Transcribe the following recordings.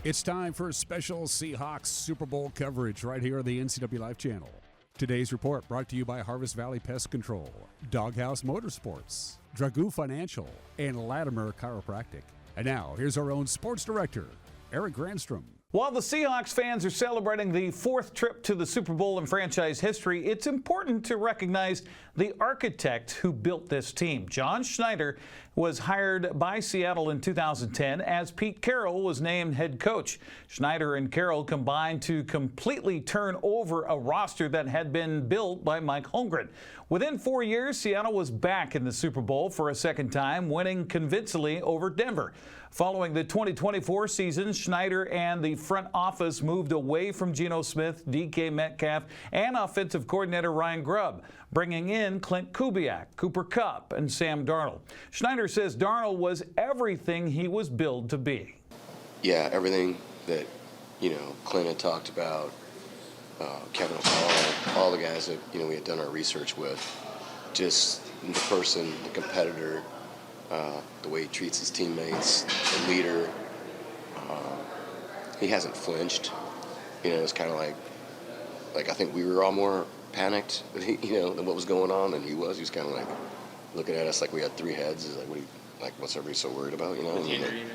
It's time for special Seahawks Super Bowl coverage right here on the NCWLIFE channel. Today's report brought to you by Harvest Valley Pest Control, Doghouse Motorsports, Dragoo Financial, and Latimer Chiropractic. And now, here's our own sports director, Eric Granstrom. While the Seahawks fans are celebrating the fourth trip to the Super Bowl in franchise history, it's important to recognize the architect who built this team. John Schneider was hired by Seattle in 2010 as Pete Carroll was named head coach. Schneider and Carroll combined to completely turn over a roster that had been built by Mike Holmgren. Within 4 years, Seattle was back in the Super Bowl for a second time, winning convincingly over Denver. Following the 2024 season, Schneider and the front office moved away from Geno Smith, DK Metcalf, and offensive coordinator Ryan Grubb, bringing in Clint Kubiak, Cooper Kupp, and Sam Darnold. Schneider says Darnold was everything he was billed to be. Yeah, everything that, Clint had talked about, Kevin Hall, all the guys that, we had done our research with, just the person, the competitor, the way he treats his teammates, the leader. He hasn't flinched. It's kind of like I think we were all more panicked, than what was going on than he was. He was kind of like looking at us like we had three heads. He's like, what's everybody so worried about,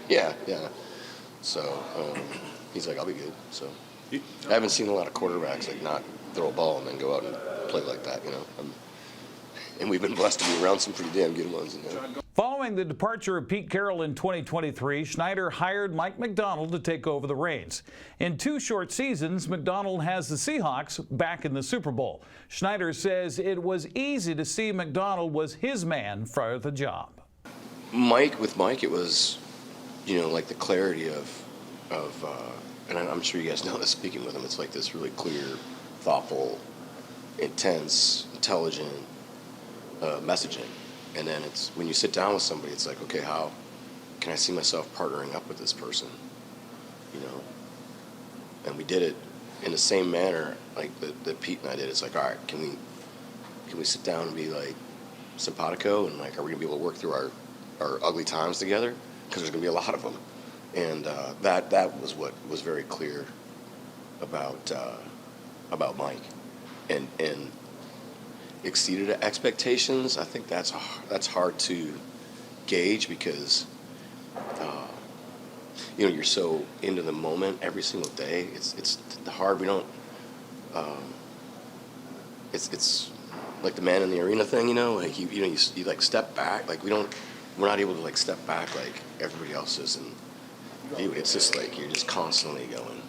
Yeah. So he's like, I'll be good. So I haven't seen a lot of quarterbacks not throw a ball and then go out and play like that, and we've been blessed to be around some pretty damn good ones. Following the departure of Pete Carroll in 2023, Schneider hired Mike Macdonald to take over the reins. In 2 short seasons, Macdonald has the Seahawks back in the Super Bowl. Schneider says it was easy to see Macdonald was his man for the job. With Mike, it was, like the clarity of and I'm sure you guys know this speaking with him, it's like this really clear, thoughtful, intense, intelligent messaging. And then it's when you sit down with somebody, it's like, okay, how can I see myself partnering up with this person? And we did it in the same manner like that Pete and I did. It's like, all right, can we sit down and be like simpatico and are we gonna be able to work through our ugly times together? Because there's gonna be a lot of them. And that was what was very clear about Mike, and exceeded expectations. I think that's hard to gauge because you're so into the moment every single day. It's hard. We don't. It's like the man in the arena thing. You step back. We're not able to step back like everybody else is, and it's just you're just constantly going.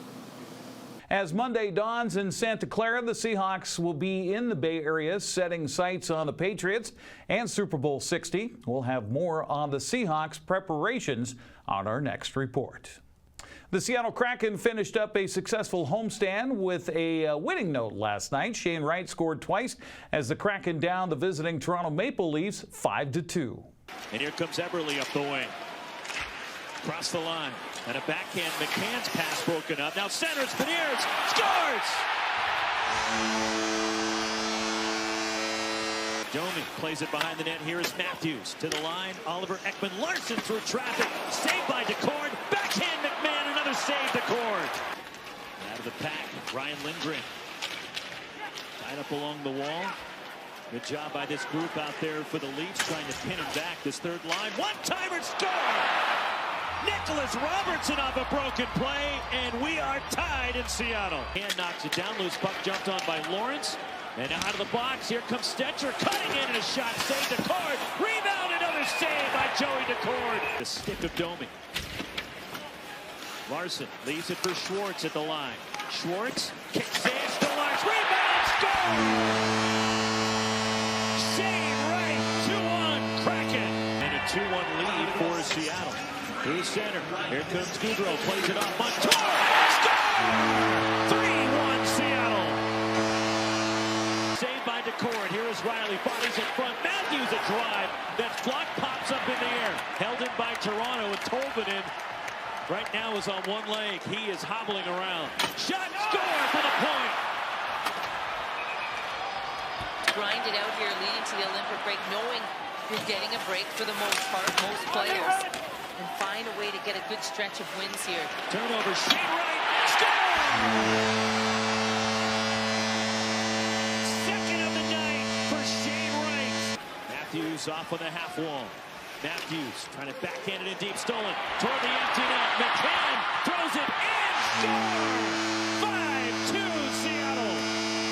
As Monday dawns in Santa Clara, the Seahawks will be in the Bay Area setting sights on the Patriots and Super Bowl 60. We'll have more on the Seahawks preparations on our next report. The Seattle Kraken finished up a successful homestand with a winning note last night. Shane Wright scored twice as the Kraken downed the visiting Toronto Maple Leafs 5-2. And here comes Eberle up the wing. Across the line. And a backhand. McCann's pass broken up. Now centers. Beniers scores! Domi plays it behind the net. Here is Matthews to the line. Oliver Ekman-Larsson through traffic. Saved by DeCord. Backhand McMahon. Another save DeCord. Out of the pack. Ryan Lindgren. Tied up along the wall. Good job by this group out there for the Leafs trying to pin him back. This third line. One-timer score! Nicholas Robertson off a broken play, and we are tied in Seattle. Hand knocks it down. Loose puck jumped on by Lawrence. And out of the box, here comes Stetcher, cutting in and a shot saved. DeCord. Rebound, another save by Joey DeCord. The stick of Domi. Larson leaves it for Schwartz at the line. Schwartz kicks saves to Larson. Rebound, score! Shane Wright, 2-1 Kraken. And a 2-1 lead for Seattle. Through center. Here comes Goudreau. Plays it off Montour. Score! 3-1 Seattle. Saved by DeCord. Here is Riley. Bodies in front. Matthews a drive. That block pops up in the air. Held in by Toronto, and Tolvanen right now is on one leg. He is hobbling around. Shot, score for the point. Grind it out here, leading to the Olympic break, knowing you're getting a break for the most part, most players. and find a way to get a good stretch of wins here. Turnover, Shane Wright, score! Second of the night for Shane Wright. Matthews off on the half wall. Matthews trying to backhand it in deep, stolen toward the empty net. McCann throws it in, score! 5-2 Seattle.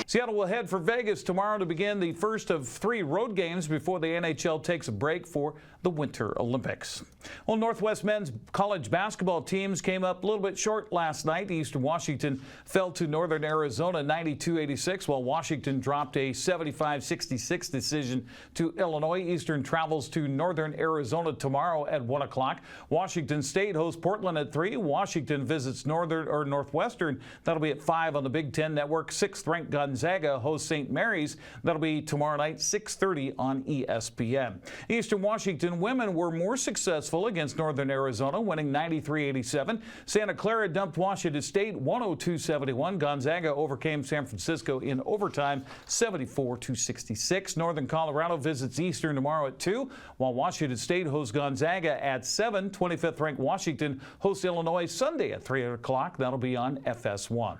Seattle will head for Vegas tomorrow to begin the first of 3 road games before the NHL takes a break for the Winter Olympics. Well, Northwest men's college basketball teams came up a little bit short last night. Eastern Washington fell to Northern Arizona 92-86, while Washington dropped a 75-66 decision to Illinois. Eastern travels to Northern Arizona tomorrow at 1 o'clock. Washington State hosts Portland at 3. Washington visits Northwestern. That'll be at 5 on the Big Ten Network. 6th-ranked Gonzaga hosts St. Mary's. That'll be tomorrow night, 6:30 on ESPN. Eastern Washington women were more successful against Northern Arizona, winning 93-87. Santa Clara dumped Washington State 102-71. Gonzaga overcame San Francisco in overtime 74-66. Northern Colorado visits Eastern tomorrow at 2, while Washington State hosts Gonzaga at 7. 25th ranked Washington hosts Illinois Sunday at 3 o'clock. That'll be on FS1.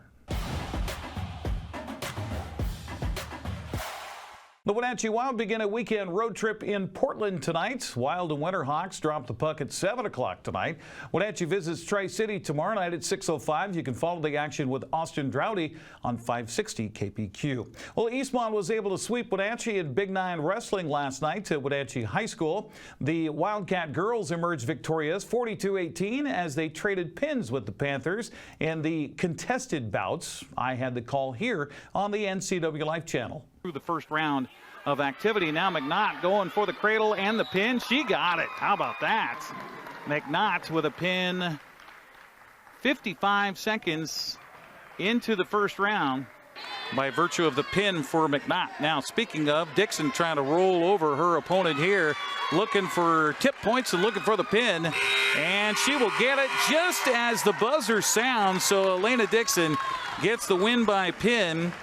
The Wenatchee Wild begin a weekend road trip in Portland tonight. Wild and Winterhawks drop the puck at 7 o'clock tonight. Wenatchee visits Tri-City tomorrow night at 6:05. You can follow the action with Austin Droughty on 560 KPQ. Well, Eastmont was able to sweep Wenatchee in Big 9 wrestling last night at Wenatchee High School. The Wildcat girls emerged victorious 42-18 as they traded pins with the Panthers in the contested bouts. I had the call here on the NCWLIFE channel. Through the first round of activity. Now McNaught going for the cradle and the pin. She got it. How about that? McNaught with a pin 55 seconds into the first round by virtue of the pin for McNaught. Now, speaking of, Dixon trying to roll over her opponent here, looking for tip points and looking for the pin, and she will get it just as the buzzer sounds. So Elena Dixon gets the win by pin.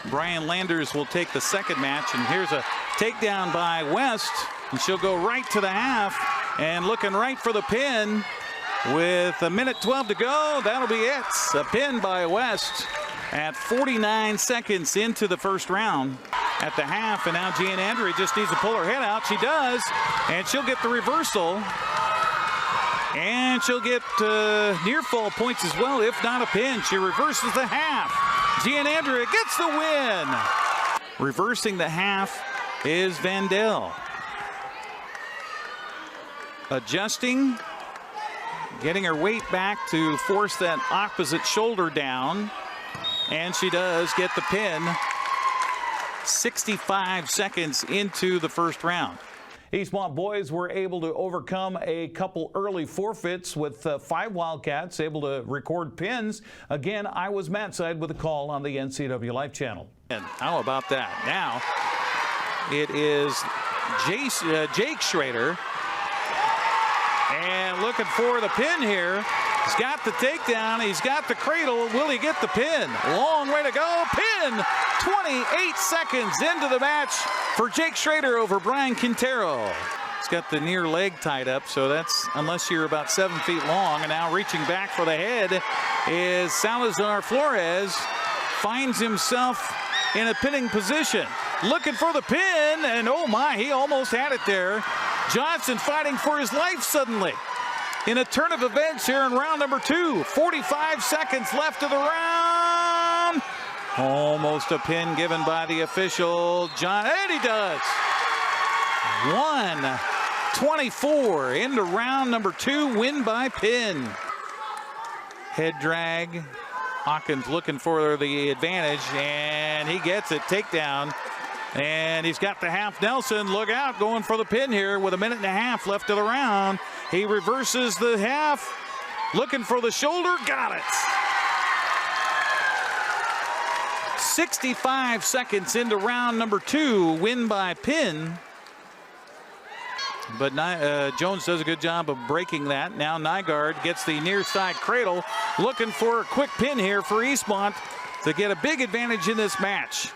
Brian Landers will take the second match, and here's a takedown by West, and she'll go right to the half and looking right for the pin with 1:12 to go. That'll be it. A pin by West at 49 seconds into the first round at the half, and now Jean Andre just needs to pull her head out. She does, and she'll get the reversal, and she'll get near fall points as well, if not a pin. She reverses the half. Gianandrea gets the win. Reversing the half is Vandell. Adjusting, getting her weight back to force that opposite shoulder down, and she does get the pin 65 seconds into the first round. Eastmont boys were able to overcome a couple early forfeits with 5 Wildcats able to record pins. Again, I was Matt Side with a call on the NCWLIFE channel. And how about that? Now it is Jake Schrader, and looking for the pin here. He's got the takedown. He's got the cradle. Will he get the pin? Long way to go. Pin 28 seconds into the match for Jake Schrader over Brian Quintero. He's got the near leg tied up, so that's unless you're about 7 feet long. And now reaching back for the head is Salazar Flores. Finds himself in a pinning position. Looking for the pin, and oh my, he almost had it there. Johnson fighting for his life suddenly. In a turn of events here in round number 2. 45 seconds left of the round. Almost a pin given by the official, John, and he does. 1:24 into round number 2, win by pin. Head drag. Hawkins looking for the advantage, and he gets it. Takedown. And he's got the half Nelson. Look out, going for the pin here with 1.5 left of the round. He reverses the half, looking for the shoulder. Got it. 65 seconds into round number 2, win by pin. But Jones does a good job of breaking that. Now Nygaard gets the near side cradle, looking for a quick pin here for Eastmont to get a big advantage in this match.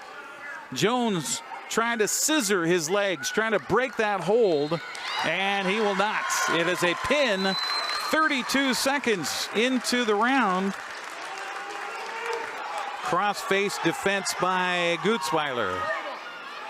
Jones trying to scissor his legs, trying to break that hold, and he will not. It is a pin 32 seconds into the round. Cross-face defense by Gutzweiler.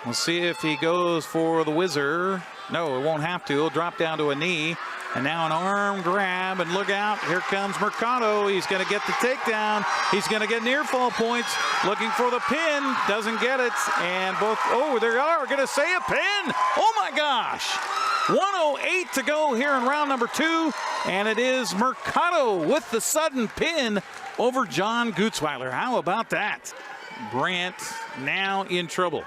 We'll see if he goes for the whizzer. No, it won't have to. He'll drop down to a knee. And now an arm grab, and look out, here comes Mercado. He's going to get the takedown. He's going to get near fall points. Looking for the pin, doesn't get it. And both, oh, there are, we're going to say a pin. Oh my gosh. 1:08 to go here in round number 2. And it is Mercado with the sudden pin over John Gutzweiler. How about that? Brandt now in trouble.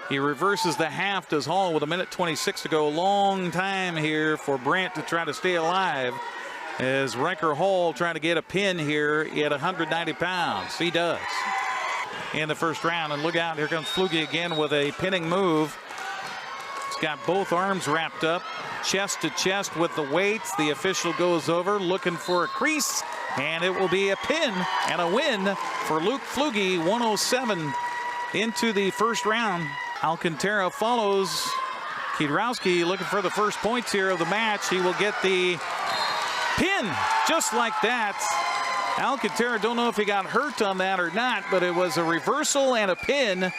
He reverses the half, does Hall with 1:26 to go. Long time here for Brandt to try to stay alive as Riker Hall trying to get a pin here at 190 pounds. He does in the first round. And look out, here comes Flugie again with a pinning move. He's got both arms wrapped up, chest to chest with the weights. The official goes over looking for a crease, and it will be a pin and a win for Luke Flugie. 1:07 into the first round. Alcantara follows. Kiedrowski looking for the first points here of the match. He will get the pin just like that. Alcantara, don't know if he got hurt on that or not, but it was a reversal and a pin.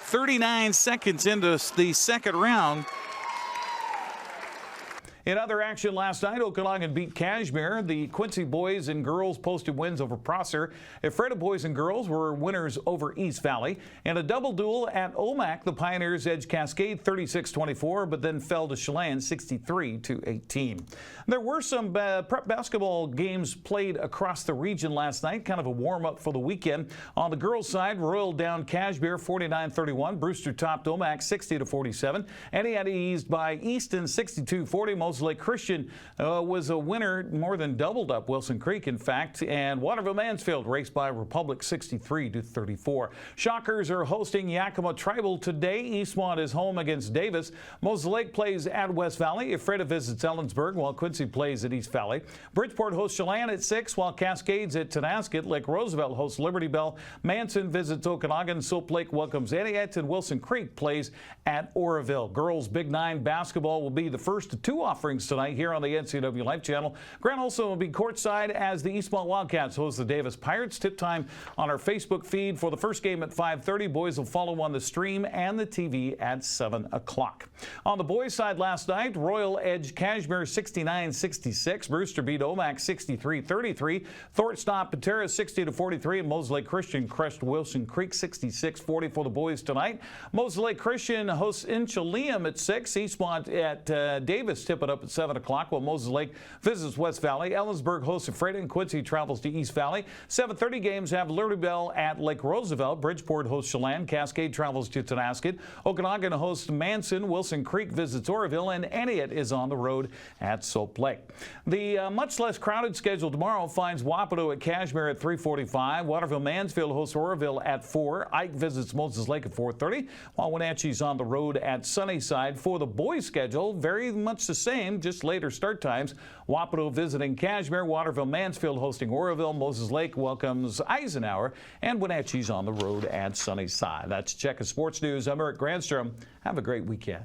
39 seconds into the second round. In other action last night, Okanagan beat Kashmir. The Quincy boys and girls posted wins over Prosser. Ephrata boys and girls were winners over East Valley. And a double duel at Omak, the Pioneers edged Cascade 36-24, but then fell to Chelan 63-18. There were some prep basketball games played across the region last night, kind of a warm-up for the weekend. On the girls' side, Royal downed Kashmir 49-31. Brewster topped Omak 60-47. Etienne eased by Easton 62-40. Moses Lake Christian was a winner, more than doubled up Wilson Creek, in fact. And Waterville Mansfield raced by Republic 63-34. Shockers are hosting Yakima Tribal today. Eastmont is home against Davis. Moses Lake plays at West Valley. Ephrata visits Ellensburg, while Quincy plays at East Valley. Bridgeport hosts Chelan at 6, while Cascades at Tenasket. Lake Roosevelt hosts Liberty Bell. Manson visits Okanagan. Soap Lake welcomes Etienne, and Wilson Creek plays at Oroville. Girls Big 9 basketball will be the first of 2 offerings tonight here on the NCWLIFE channel. Grant Olson will be courtside as the Eastmont Wildcats host the Davis Pirates. Tip time on our Facebook feed for the first game at 5:30. Boys will follow on the stream and the TV at 7 o'clock. On the boys' side last night, Royal edged Kashmir 69-66. Brewster beat Omak 63-33. Thornton stopped Patera 60-43, and Moses Lake Christian crushed Wilson Creek 66-40 for the boys tonight. Moses Lake Christian hosts Inchelium at 6. Eastmont at Davis tip it up at 7 o'clock, while Moses Lake visits West Valley. Ellensburg hosts Ephrata, and Quincy travels to East Valley. 7:30 games have Liberty Bell at Lake Roosevelt. Bridgeport hosts Chelan. Cascade travels to Tenasket. Okanagan hosts Manson. Wilson Creek visits Oroville, and Etienne is on the road at Soap Lake. The much less crowded schedule tomorrow finds Wapato at Kashmir at 3:45. Waterville Mansfield hosts Oroville at 4. Ike visits Moses Lake at 4:30, while Wenatchee's on the road at Sunnyside. For the boys' schedule, very much the same, just later start times. Wapato visiting Kashmir, Waterville Mansfield hosting Oroville, Moses Lake welcomes Eisenhower, and Wenatchee's on the road at Sunnyside. That's Check of Sports News. I'm Eric Granstrom. Have a great weekend.